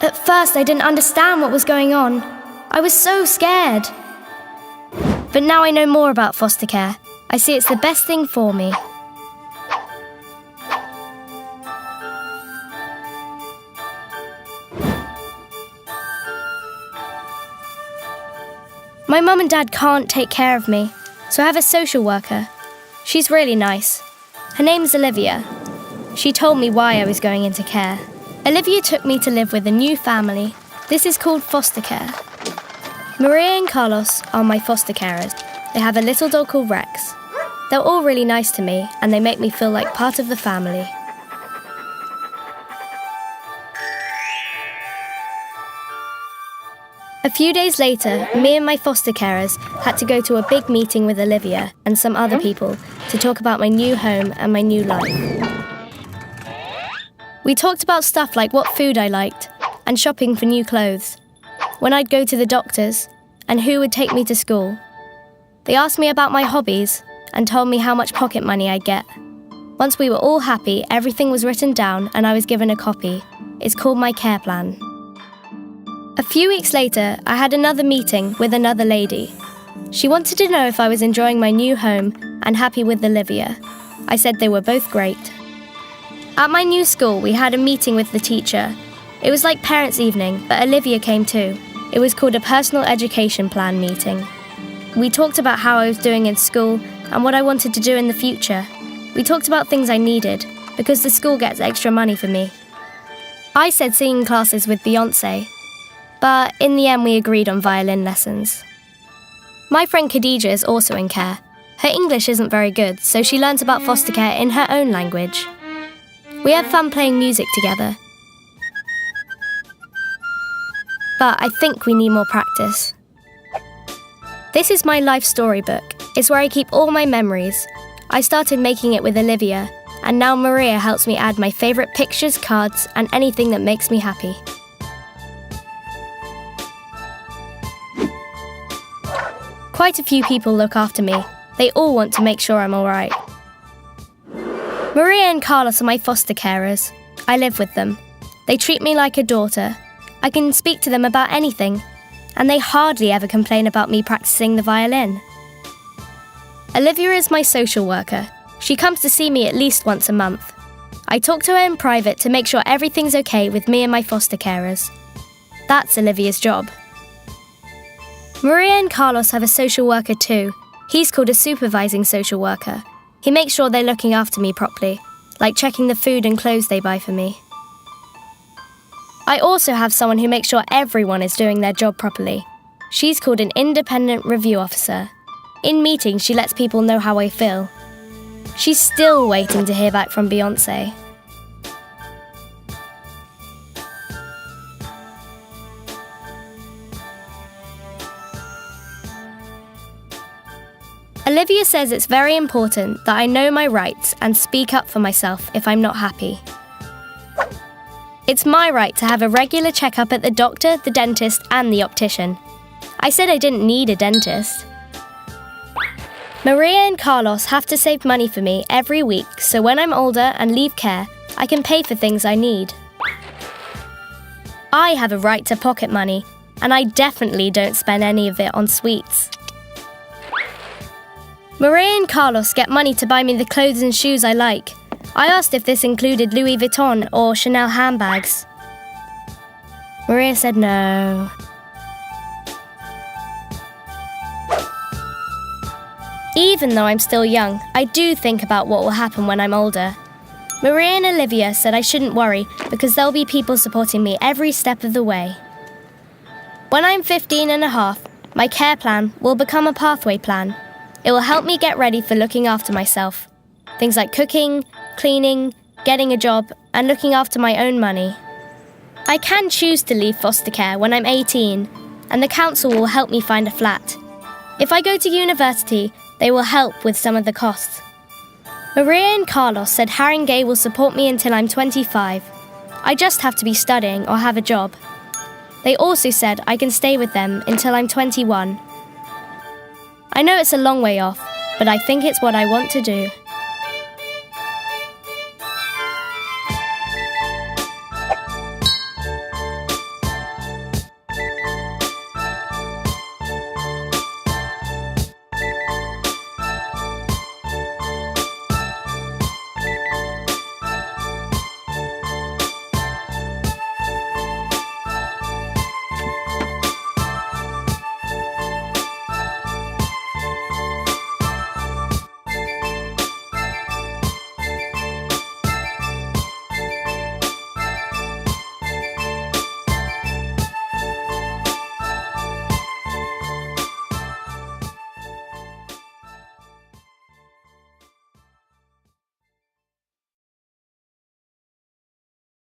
At first, I didn't understand what was going on. I was so scared. But now I know more about foster care. I see it's the best thing for me. My mum and dad can't take care of me, so I have a social worker. She's really nice. Her name's Olivia. She told me why I was going into care. Olivia took me to live with a new family. This is called foster care. Maria and Carlos are my foster carers. They have a little dog called Rex. They're all really nice to me, and they make me feel like part of the family. A few days later, me and my foster carers had to go to a big meeting with Olivia and some other people to talk about my new home and my new life. We talked about stuff like what food I liked and shopping for new clothes, when I'd go to the doctors, and who would take me to school. They asked me about my hobbies and told me how much pocket money I'd get. Once we were all happy, everything was written down and I was given a copy. It's called my care plan. A few weeks later, I had another meeting with another lady. She wanted to know if I was enjoying my new home and happy with Olivia. I said they were both great. At my new school, we had a meeting with the teacher. It was like parents' evening, but Olivia came too. It was called a personal education plan meeting. We talked about how I was doing in school and what I wanted to do in the future. We talked about things I needed, because the school gets extra money for me. I said singing classes with Beyonce, but in the end we agreed on violin lessons. My friend Khadija is also in care. Her English isn't very good, so she learns about foster care in her own language. We have fun playing music together. But I think we need more practice. This is my life storybook. It's where I keep all my memories. I started making it with Olivia, and now Maria helps me add my favourite pictures, cards, and anything that makes me happy. Quite a few people look after me. They all want to make sure I'm alright. Maria and Carlos are my foster carers. I live with them. They treat me like a daughter. I can speak to them about anything, and they hardly ever complain about me practicing the violin. Olivia is my social worker. She comes to see me at least once a month. I talk to her in private to make sure everything's okay with me and my foster carers. That's Olivia's job. Maria and Carlos have a social worker too. He's called a supervising social worker. He makes sure they're looking after me properly, like checking the food and clothes they buy for me. I also have someone who makes sure everyone is doing their job properly. She's called an independent review officer. In meetings, she lets people know how I feel. She's still waiting to hear back from Beyonce. Olivia says it's very important that I know my rights and speak up for myself if I'm not happy. It's my right to have a regular checkup at the doctor, the dentist, and the optician. I said I didn't need a dentist. Maria and Carlos have to save money for me every week, so when I'm older and leave care, I can pay for things I need. I have a right to pocket money, and I definitely don't spend any of it on sweets. Maria and Carlos get money to buy me the clothes and shoes I like. I asked if this included Louis Vuitton or Chanel handbags. Maria said no. Even though I'm still young, I do think about what will happen when I'm older. Maria and Olivia said I shouldn't worry because there'll be people supporting me every step of the way. When I'm 15 and a half, my care plan will become a pathway plan. It will help me get ready for looking after myself. Things like cooking, cleaning, getting a job, and looking after my own money. I can choose to leave foster care when I'm 18, and the council will help me find a flat. If I go to university, they will help with some of the costs. Maria and Carlos said Haringey will support me until I'm 25. I just have to be studying or have a job. They also said I can stay with them until I'm 21. I know it's a long way off, but I think it's what I want to do.